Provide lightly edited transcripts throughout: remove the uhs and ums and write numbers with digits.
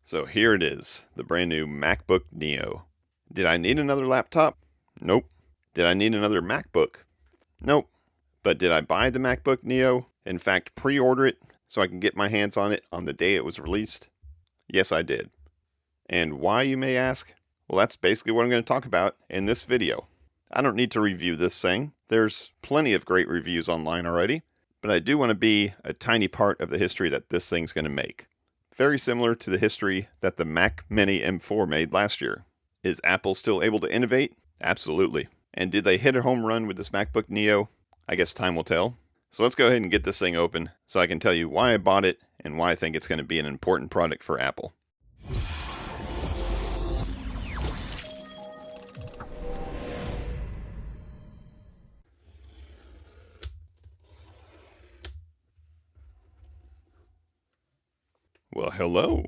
So here it is, the brand new MacBook Neo. Did I need another laptop? Nope. Did I need another MacBook? Nope. But did I buy the MacBook Neo? In fact, pre-order it so I can get my hands on it on the day it was released? Yes, I did. And why, you may ask? Well, that's basically what I'm going to talk about in this video. I don't need to review this thing. There's plenty of great reviews online already, but I do want to be a tiny part of the history that this thing's going to make. Very similar to the history that the Mac Mini M4 made last year. Is Apple still able to innovate? Absolutely. And did they hit a home run with this MacBook Neo? I guess time will tell. So let's go ahead and get this thing open so I can tell you why I bought it and why I think it's going to be an important product for Apple. Well, hello.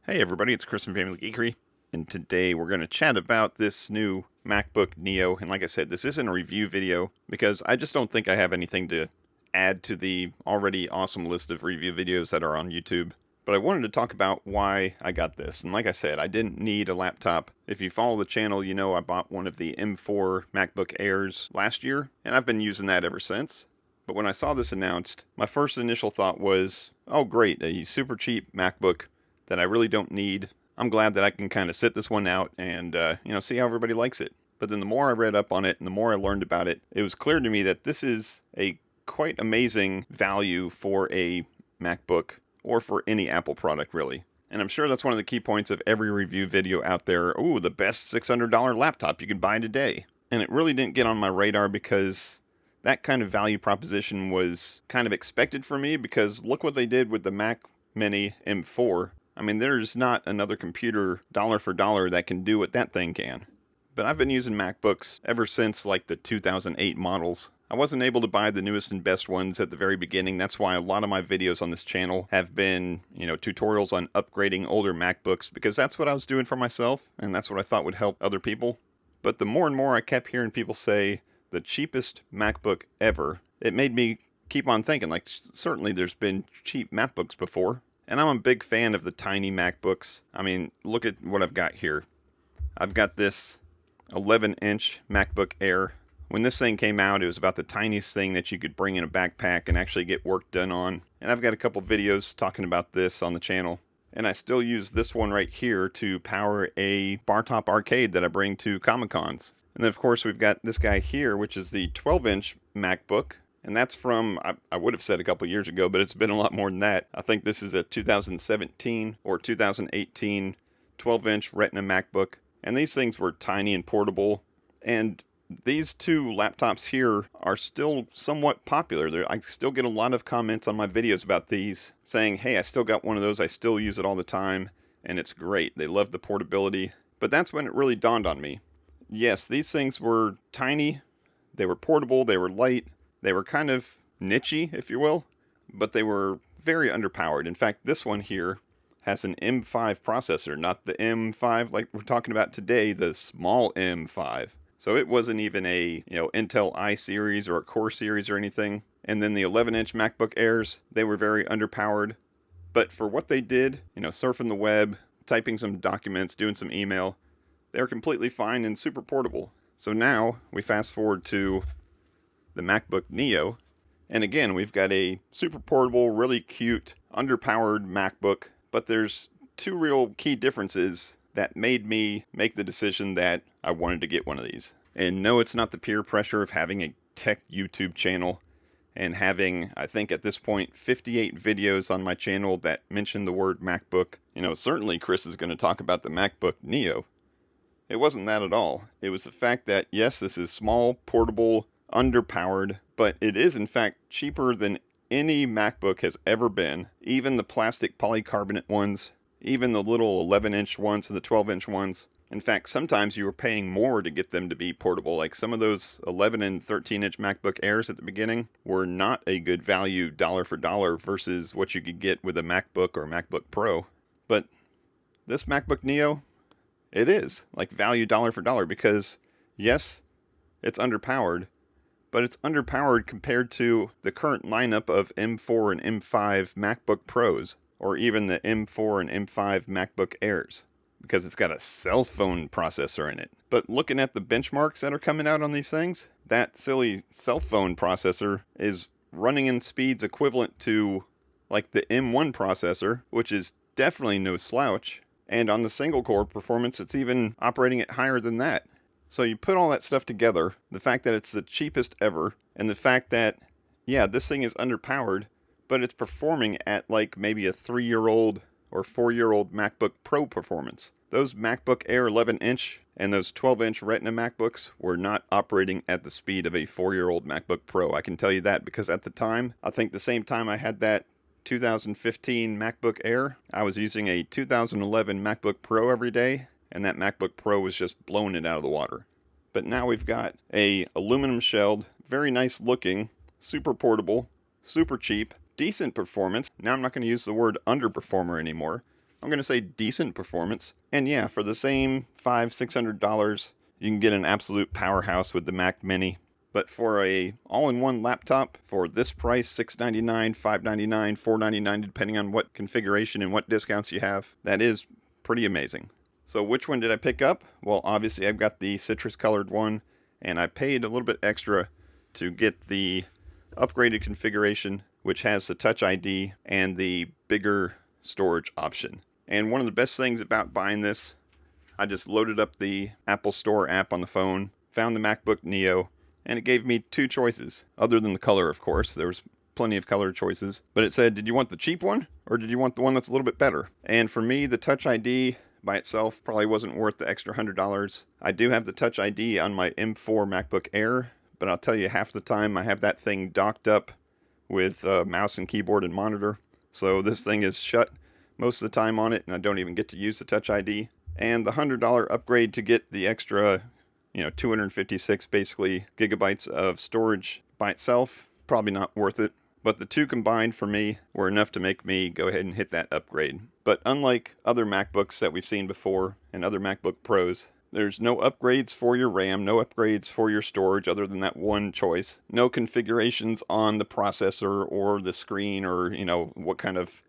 Hey everybody, it's Chris from FamilyGeekery, and today we're going to chat about this new MacBook Neo. And like I said, this isn't a review video because I just don't think I have anything to add to the already awesome list of review videos that are on YouTube. But I wanted to talk about why I got this. And like I said, I didn't need a laptop. If you follow the channel, you know I bought one of the M4 MacBook Airs last year, and I've been using that ever since. But when I saw this announced, my first initial thought was, oh great, a super cheap MacBook that I really don't need. I'm glad that I can kind of sit this one out and, see how everybody likes it. But then the more I read up on it and the more I learned about it, it was clear to me that this is a quite amazing value for a MacBook or for any Apple product, really. And I'm sure that's one of the key points of every review video out there. Ooh, the best $600 laptop you could buy today. And it really didn't get on my radar because that kind of value proposition was kind of expected for me, because look what they did with the Mac Mini M4. I mean, there's not another computer dollar for dollar that can do what that thing can. But I've been using MacBooks ever since like the 2008 models. I wasn't able to buy the newest and best ones at the very beginning. That's why a lot of my videos on this channel have been, tutorials on upgrading older MacBooks, because that's what I was doing for myself, and that's what I thought would help other people. But the more and more I kept hearing people say the cheapest MacBook ever, it made me keep on thinking, like, certainly there's been cheap MacBooks before. And I'm a big fan of the tiny MacBooks. I mean, look at what I've got here. I've got this 11-inch MacBook Air. When this thing came out, it was about the tiniest thing that you could bring in a backpack and actually get work done on. And I've got a couple videos talking about this on the channel. And I still use this one right here to power a bar top arcade that I bring to Comic-Cons. And then, of course, we've got this guy here, which is the 12-inch MacBook. And that's from, I would have said a couple years ago, but it's been a lot more than that. I think this is a 2017 or 2018 12-inch Retina MacBook. And these things were tiny and portable. And these two laptops here are still somewhat popular. I still get a lot of comments on my videos about these saying, hey, I still got one of those. I still use it all the time. And it's great. They love the portability. But that's when it really dawned on me. Yes, these things were tiny. They were portable. They were light. They were kind of nichey, if you will, but they were very underpowered. In fact, this one here has an M5 processor, not the M5 like we're talking about today, the small M5. So it wasn't even a, Intel i series or a Core series or anything. And then the 11-inch MacBook Airs, they were very underpowered. But for what they did, surfing the web, typing some documents, doing some email, they were completely fine and super portable. So now we fast forward to the MacBook Neo, and again we've got a super portable, really cute, underpowered MacBook, but there's two real key differences that made me make the decision that I wanted to get one of these. And no, it's not the peer pressure of having a tech YouTube channel and having, I think at this point, 58 videos on my channel that mention the word MacBook. Certainly Chris is going to talk about the MacBook Neo. It wasn't that at all. It was the fact that, yes, this is small, portable, underpowered, but it is in fact cheaper than any MacBook has ever been. Even the plastic polycarbonate ones, even the little 11-inch ones and the 12-inch ones. In fact, sometimes you were paying more to get them to be portable. Like some of those 11 and 13-inch MacBook Airs at the beginning were not a good value dollar for dollar versus what you could get with a MacBook or MacBook Pro. But this MacBook Neo, it is like value dollar for dollar, because yes, it's underpowered, but it's underpowered compared to the current lineup of M4 and M5 MacBook Pros, or even the M4 and M5 MacBook Airs, because it's got a cell phone processor in it. But looking at the benchmarks that are coming out on these things, that silly cell phone processor is running in speeds equivalent to like the M1 processor, which is definitely no slouch. And on the single core performance, it's even operating at higher than that. So you put all that stuff together, the fact that it's the cheapest ever, and the fact that, yeah, this thing is underpowered, but it's performing at like maybe a 3-year-old or 4-year-old MacBook Pro performance. Those MacBook Air 11-inch and those 12-inch Retina MacBooks were not operating at the speed of a 4-year-old MacBook Pro. I can tell you that because at the time, I think the same time I had that 2015 MacBook Air, I was using a 2011 MacBook Pro every day, and that MacBook Pro was just blowing it out of the water. But now we've got a aluminum shelled, very nice looking, super portable, super cheap, decent performance. Now I'm not going to use the word underperformer anymore. I'm going to say decent performance. And yeah, for the same $500-$600, you can get an absolute powerhouse with the Mac Mini. But for a all-in-one laptop, for this price, $699, $599, $499, depending on what configuration and what discounts you have, that is pretty amazing. So which one did I pick up? Well, obviously I've got the citrus-colored one, and I paid a little bit extra to get the upgraded configuration, which has the Touch ID and the bigger storage option. And one of the best things about buying this, I just loaded up the Apple Store app on the phone, found the MacBook Neo, and it gave me 2 choices, other than the color, of course. There was plenty of color choices. But it said, did you want the cheap one, or did you want the one that's a little bit better? And for me, the Touch ID by itself probably wasn't worth the extra $100. I do have the Touch ID on my M4 MacBook Air, but I'll tell you, half the time I have that thing docked up with mouse and keyboard and monitor. So this thing is shut most of the time on it, and I don't even get to use the Touch ID. And the $100 upgrade to get the extra, 256 basically gigabytes of storage by itself, probably not worth it. But the two combined for me were enough to make me go ahead and hit that upgrade. But unlike other MacBooks that we've seen before and other MacBook Pros, there's no upgrades for your RAM, no upgrades for your storage other than that one choice. No configurations on the processor or the screen or, what kind of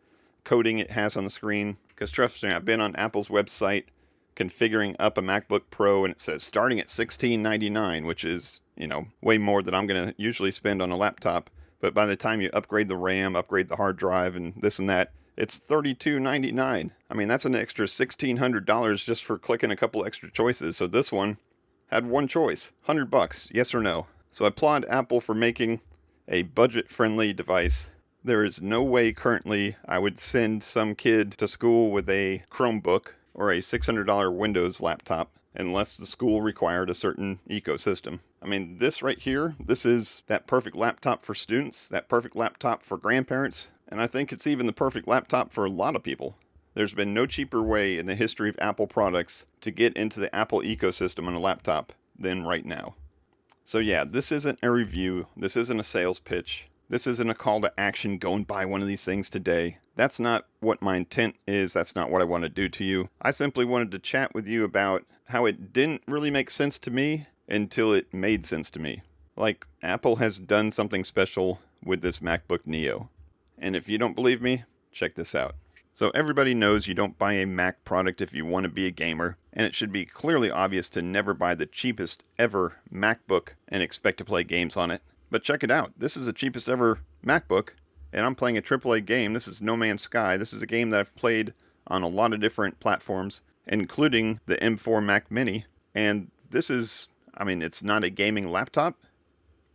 coding it has on the screen. Because trust me, I've been on Apple's website configuring up a MacBook Pro and it says starting at $1699, which is, way more than I'm going to usually spend on a laptop. But by the time you upgrade the RAM, upgrade the hard drive, and this and that, it's $32.99. I mean, that's an extra $1,600 just for clicking a couple extra choices. So this one had one choice, $100, yes or no. So I applaud Apple for making a budget-friendly device. There is no way currently I would send some kid to school with a Chromebook or a $600 Windows laptop unless the school required a certain ecosystem. I mean, this right here, this is that perfect laptop for students, that perfect laptop for grandparents, and I think it's even the perfect laptop for a lot of people. There's been no cheaper way in the history of Apple products to get into the Apple ecosystem on a laptop than right now. So yeah, this isn't a review, this isn't a sales pitch, this isn't a call to action, go and buy one of these things today. That's not what my intent is, that's not what I want to do to you. I simply wanted to chat with you about how it didn't really make sense to me until it made sense to me. Like, Apple has done something special with this MacBook Neo. And if you don't believe me, check this out. So everybody knows you don't buy a Mac product if you want to be a gamer, and it should be clearly obvious to never buy the cheapest ever MacBook and expect to play games on it. But check it out, this is the cheapest ever MacBook, and I'm playing a AAA game. This is No Man's Sky. This is a game that I've played on a lot of different platforms, including the M4 Mac Mini, and this is, it's not a gaming laptop,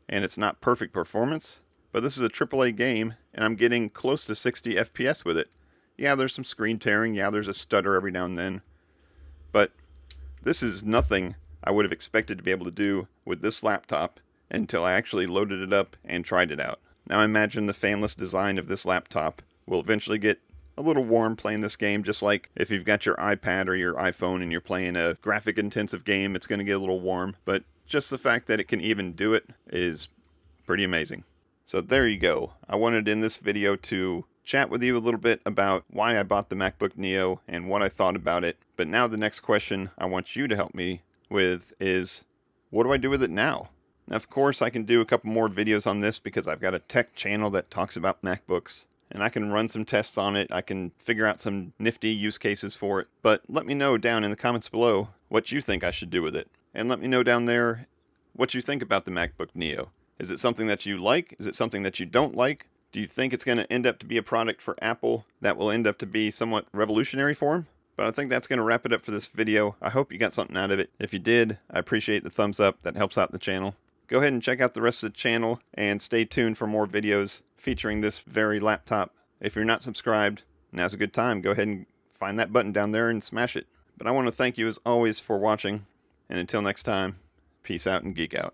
and it's not perfect performance, but this is a AAA game, and I'm getting close to 60 FPS with it. Yeah, there's some screen tearing, yeah, there's a stutter every now and then, but this is nothing I would have expected to be able to do with this laptop until I actually loaded it up and tried it out. Now I imagine the fanless design of this laptop will eventually get a little warm playing this game, just like if you've got your iPad or your iPhone and you're playing a graphic-intensive game, it's going to get a little warm, but just the fact that it can even do it is pretty amazing. So there you go. I wanted in this video to chat with you a little bit about why I bought the MacBook Neo and what I thought about it, but now the next question I want you to help me with is, what do I do with it now? Now, of course, I can do a couple more videos on this because I've got a tech channel that talks about MacBooks, and I can run some tests on it. I can figure out some nifty use cases for it. But let me know down in the comments below what you think I should do with it. And let me know down there what you think about the MacBook Neo. Is it something that you like? Is it something that you don't like? Do you think it's going to end up to be a product for Apple that will end up to be somewhat revolutionary for them? But I think that's going to wrap it up for this video. I hope you got something out of it. If you did, I appreciate the thumbs up. That helps out the channel. Go ahead and check out the rest of the channel and stay tuned for more videos featuring this very laptop. If you're not subscribed, now's a good time. Go ahead and find that button down there and smash it. But I want to thank you as always for watching. And until next time, peace out and geek out.